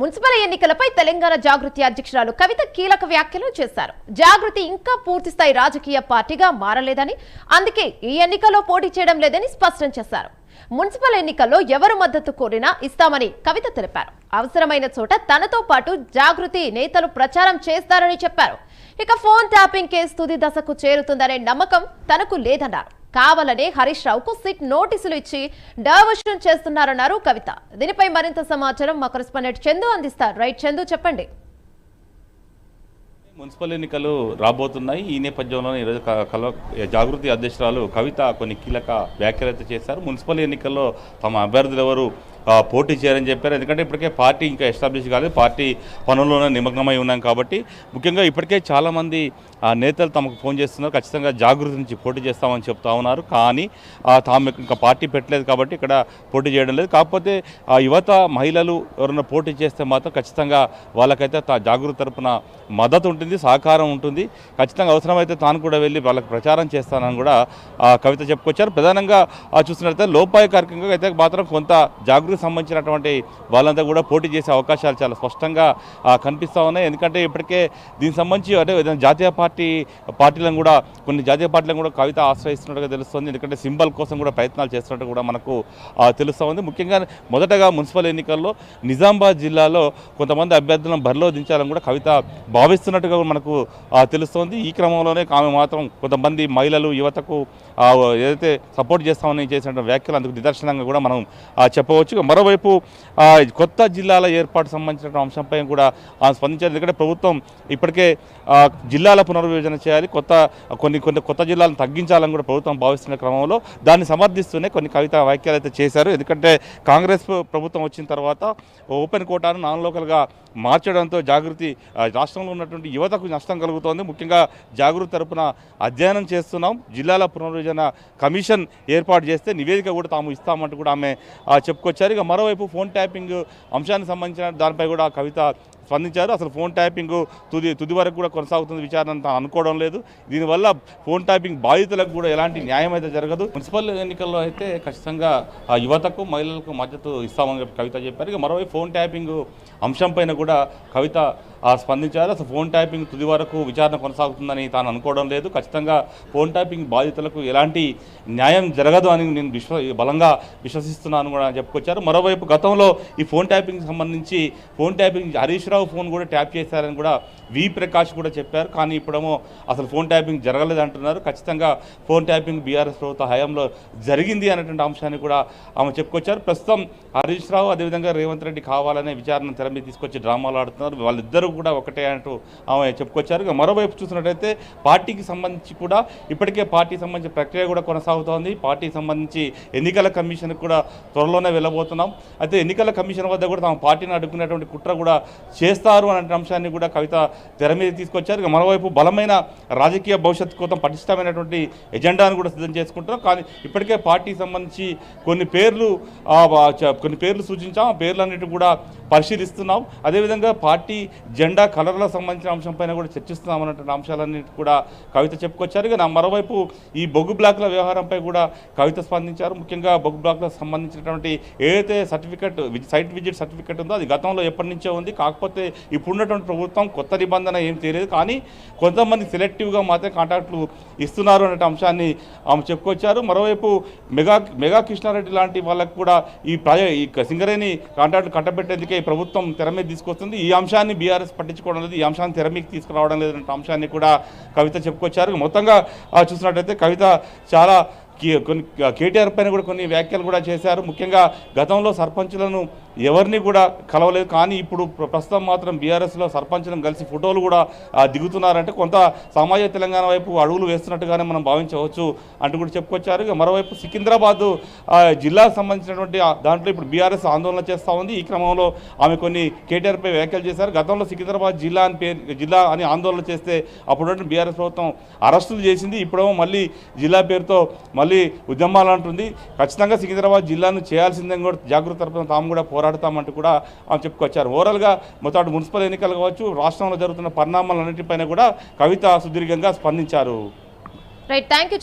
Municipal ఎన్నికలపై తెలంగాణ జాగృతి అధ్యక్షురాలు కవిత కీలక వ్యాఖ్యలు చేశారు. జాగృతి ఇంకా పూర్తిస్థాయి రాజకీయ పార్టీగా మారలేదని, అందుకే ఈ ఎన్నికల్లో పోటీ చేయడం లేదని స్పష్టం చేశారు. మున్సిపల్ ఎన్నికల్లో ఎవరు మద్దతు కోరినా ఇస్తామని కవిత తెలిపారు. అవసరమైన చోట తనతో పాటు జాగృతి నేతలు ప్రచారం చేస్తారని చెప్పారు. ఇక ఫోన్ ట్యాపింగ్ కేసు తుది దశకు చేరుతుందనే నమ్మకం తనకు లేదన్నారు. కావాలనే హరీష్ రావుకు సిట్ నోటీసులు ఇచ్చి డైవర్షన్ చేస్తున్నారన్నారు కవిత. దీనిపై మరింత సమాచారం మా కరెస్పాండెంట్ చందు అందిస్తారు. రైట్ చందు, చెప్పండి. మున్సిపల్ ఎన్నికలు రాబోతున్నాయి. ఈ నేపథ్యంలో ఈరోజు జాగృతి అధ్యక్షురాలు కవిత కొన్ని కీలక వ్యాఖ్యలు చేశారు. మున్సిపల్ ఎన్నికల్లో తమ అభ్యర్థులు ఎవరు పోటీ చేయాలని చెప్పారు. ఎందుకంటే ఇప్పటికే పార్టీ ఇంకా ఎస్టాబ్లిష్ కాలేదు, పార్టీ పనుల్లోనే నిమగ్నమై ఉన్నాం కాబట్టి ముఖ్యంగా ఇప్పటికే చాలామంది నేతలు తమకు ఫోన్ చేస్తున్నారు. ఖచ్చితంగా జాగృతి నుంచి పోటీ చేస్తామని చెప్తా ఉన్నారు. కానీ తాము ఇంకా పార్టీ పెట్టలేదు కాబట్టి ఇక్కడ పోటీ చేయడం లేదు. కాకపోతే యువత మహిళలు ఎవరైనా పోటీ చేస్తే మాత్రం ఖచ్చితంగా వాళ్ళకైతే జాగృతి తరపున మద్దతు ఉంటుంది, సహకారం ఉంటుంది. ఖచ్చితంగా అవసరమైతే తాను కూడా వెళ్ళి వాళ్ళకి ప్రచారం చేస్తానని కూడా కవిత చెప్పుకొచ్చారు. ప్రధానంగా చూసినట్లయితే లోపాయకారికంగా అయితే మాత్రం కొంత జాగృతి సంబంధించినటువంటి వాళ్ళంతా కూడా పోటీ చేసే అవకాశాలు చాలా స్పష్టంగా కనిపిస్తూ ఉన్నాయి. ఎందుకంటే ఇప్పటికే దీనికి సంబంధించి అంటే జాతీయ పార్టీలను కూడా కొన్ని జాతీయ పార్టీలను కూడా కవిత ఆశ్రయిస్తున్నట్టుగా తెలుస్తుంది. ఎందుకంటే సింబల్ కోసం కూడా ప్రయత్నాలు చేస్తున్నట్టు కూడా మనకు తెలుస్తూ ఉంది. ముఖ్యంగా మొదటగా మున్సిపల్ ఎన్నికల్లో నిజామాబాద్ జిల్లాలో కొంతమంది అభ్యర్థులను బరిలో దించాలని కూడా కవిత భావిస్తున్నట్టుగా మనకు తెలుస్తోంది. ఈ క్రమంలోనే ఆమె మాత్రం కొంతమంది మహిళలు యువతకు ఏదైతే సపోర్ట్ చేస్తామని చేసిన వ్యాఖ్యలు అందుకు నిదర్శనంగా కూడా మనం చెప్పవచ్చు. మరోవైపు కొత్త జిల్లాల ఏర్పాటు సంబంధించిన అంశంపై కూడా స్పందించారు. ఎందుకంటే ప్రభుత్వం ఇప్పటికే జిల్లాల పునర్విభజన చేయాలి, కొన్ని కొత్త జిల్లాలను తగ్గించాలని కూడా ప్రభుత్వం భావిస్తున్న క్రమంలో దాన్ని సమర్థిస్తూనే కొన్ని కవిత వ్యాఖ్యలు అయితే చేశారు. ఎందుకంటే కాంగ్రెస్ ప్రభుత్వం వచ్చిన తర్వాత ఓపెన్ కోటాను నాన్ లోకల్గా మార్చడంతో జాగృతి రాష్ట్రంలో ఉన్నటువంటి యువతకు నష్టం కలుగుతోంది. ముఖ్యంగా జాగృతి తరపున అధ్యయనం చేస్తున్నాం, జిల్లాల పునర్విభజన కమిషన్ ఏర్పాటు చేస్తే నివేదిక కూడా తాము ఇస్తామంటూ కూడా ఆమె చెప్పుకొచ్చారు. ఇక మరోవైపు ఫోన్ ట్యాపింగ్ అంశానికి సంబంధించిన దానిపై కూడా కవిత స్పందించారు. అసలు ఫోన్ ట్యాపింగ్ తుది వరకు కూడా కొనసాగుతుంది విచారణ అనుకోవడం లేదు. దీనివల్ల ఫోన్ ట్యాపింగ్ బాధితులకు కూడా ఎలాంటి న్యాయం అయితే జరగదు. మున్సిపల్ ఎన్నికల్లో అయితే ఖచ్చితంగా యువతకు మహిళలకు మద్దతు ఇస్తామని కవిత చెప్పారు. ఇక మరోవైపు ఫోన్ ట్యాపింగ్ అంశంపైన కూడా కవిత స్పందించారు. అసలు ఫోన్ ట్యాపింగ్ తుది వరకు విచారణ కొనసాగుతుందని తాను అనుకోవడం లేదు. ఖచ్చితంగా ఫోన్ ట్యాపింగ్ బాధితులకు ఎలాంటి న్యాయం జరగదు అని నేను బలంగా విశ్వసిస్తున్నాను కూడా చెప్పుకొచ్చారు. మరోవైపు గతంలో ఈ ఫోన్ ట్యాపింగ్ సంబంధించి హరీష్ రావు ఫోన్ కూడా ట్యాప్ చేశారని కూడా వి ప్రకాష్ కూడా చెప్పారు. కానీ ఇప్పుడేమో అసలు ఫోన్ ట్యాపింగ్ జరగలేదు అంటున్నారు. ఖచ్చితంగా ఫోన్ ట్యాపింగ్ బీఆర్ఎస్ ప్రభుత్వ హయాంలో జరిగింది అనేటువంటి అంశాన్ని కూడా ఆమె చెప్పుకొచ్చారు. ప్రస్తుతం హరీష్ రావు అదేవిధంగా రేవంత్ రెడ్డి కావాలనే విచారణ తెర మీద తీసుకొచ్చి డ్రామాలు ఆడుతున్నారు. వాళ్ళిద్దరూ కూడా ఒకటే అంటూ ఆమె చెప్పుకొచ్చారు. ఇక మరోవైపు చూసినట్టయితే పార్టీకి సంబంధించి కూడా ఇప్పటికే పార్టీకి సంబంధించిన ప్రక్రియ కూడా కొనసాగుతోంది. పార్టీకి సంబంధించి ఎన్నికల కమిషన్కి కూడా త్వరలోనే వెళ్ళబోతున్నాం. అయితే ఎన్నికల కమిషన్ వద్ద కూడా తమ పార్టీని అడ్డుకునేటువంటి కుట్ర కూడా చేస్తారు అనే అంశాన్ని కూడా కవిత తెర మీద తీసుకొచ్చారు. ఇక మరోవైపు బలమైన రాజకీయ భవిష్యత్తు కోసం పటిష్టమైనటువంటి ఎజెండాను కూడా సిద్ధం చేసుకుంటున్నాం. కానీ ఇప్పటికే పార్టీకి సంబంధించి కొన్ని పేర్లు సూచించాం. ఆ పేర్లన్నిటి కూడా పరిశీలిస్తున్నాం. అదేవిధంగా పార్టీ జెండా కలర్లకు సంబంధించిన అంశంపైన కూడా చర్చిస్తున్నాం అన్నటువంటి అంశాలన్నిటి కూడా కవిత చెప్పుకొచ్చారు. ఇక మరోవైపు ఈ బొగ్గు బ్లాక్ల వ్యవహారంపై కూడా కవిత స్పందించారు. ముఖ్యంగా బొగ్గు బ్లాక్లకు సంబంధించినటువంటి ఏదైతే సైట్ విజిట్ సర్టిఫికెట్ ఉందో అది గతంలో ఎప్పటి నుంచో ఉంది. కాకపోతే ఇప్పుడున్నటువంటి ప్రభుత్వం కొత్త నిబంధన ఏం తెలియదు, కానీ కొంతమంది సెలెక్టివ్గా మాత్రమే కాంట్రాక్టులు ఇస్తున్నారు అనే అంశాన్ని ఆమె చెప్పుకొచ్చారు. మరోవైపు మెగా కృష్ణారెడ్డి లాంటి వాళ్ళకు కూడా ఈ సింగరేణి కాంట్రాక్టులు కట్టబెట్టేందుకే ఈ ప్రభుత్వం తెర మీద తీసుకొస్తుంది. ఈ అంశాన్ని బీఆర్ఎస్ పట్టించుకోవడం లేదు, ఈ అంశాన్ని తెర మీద తీసుకురావడం లేదనే అంశాన్ని కూడా కవిత చెప్పుకొచ్చారు. మొత్తంగా చూసినట్టయితే కవిత చాలా కొన్ని కేటీఆర్ పైన కూడా కొన్ని వ్యాఖ్యలు కూడా చేశారు. ముఖ్యంగా గతంలో సర్పంచులను ఎవరిని కూడా కలవలేదు, కానీ ఇప్పుడు ప్రస్తుతం మాత్రం బీఆర్ఎస్లో సర్పంచులను కలిసి ఫోటోలు కూడా దిగుతున్నారంటే కొంత సామాజిక తెలంగాణ వైపు అడుగులు వేస్తున్నట్టుగానే మనం భావించవచ్చు అంటూ కూడా చెప్పుకొచ్చారు. ఇక మరోవైపు సికింద్రాబాద్ జిల్లాకు సంబంధించినటువంటి దాంట్లో ఇప్పుడు బీఆర్ఎస్ ఆందోళన చేస్తూ ఉంది. ఈ క్రమంలో ఆమె కొన్ని కేటీఆర్పై వ్యాఖ్యలు చేశారు. గతంలో సికింద్రాబాద్ జిల్లా అని ఆందోళన చేస్తే అప్పుడు బీఆర్ఎస్ ప్రభుత్వం అరెస్టులు చేసింది. ఇప్పుడేమో మళ్ళీ జిల్లా పేరుతో మళ్ళీ ఉద్యమాలు అంటుంది. ఖచ్చితంగా సికింద్రాబాద్ జిల్లాను చేయాల్సిందని కూడా జాగృతి తరపున తాము కూడా పోరాడతామంటూ కూడా చెప్పుకొచ్చారు. ఓవరాల్గా మొత్తం మున్సిపల్ ఎన్నికలు కావచ్చు, రాష్ట్రంలో జరుగుతున్న పరిణామాలన్నింటిపైన కూడా కవిత సుదీర్ఘంగా స్పందించారు. Right, thank you.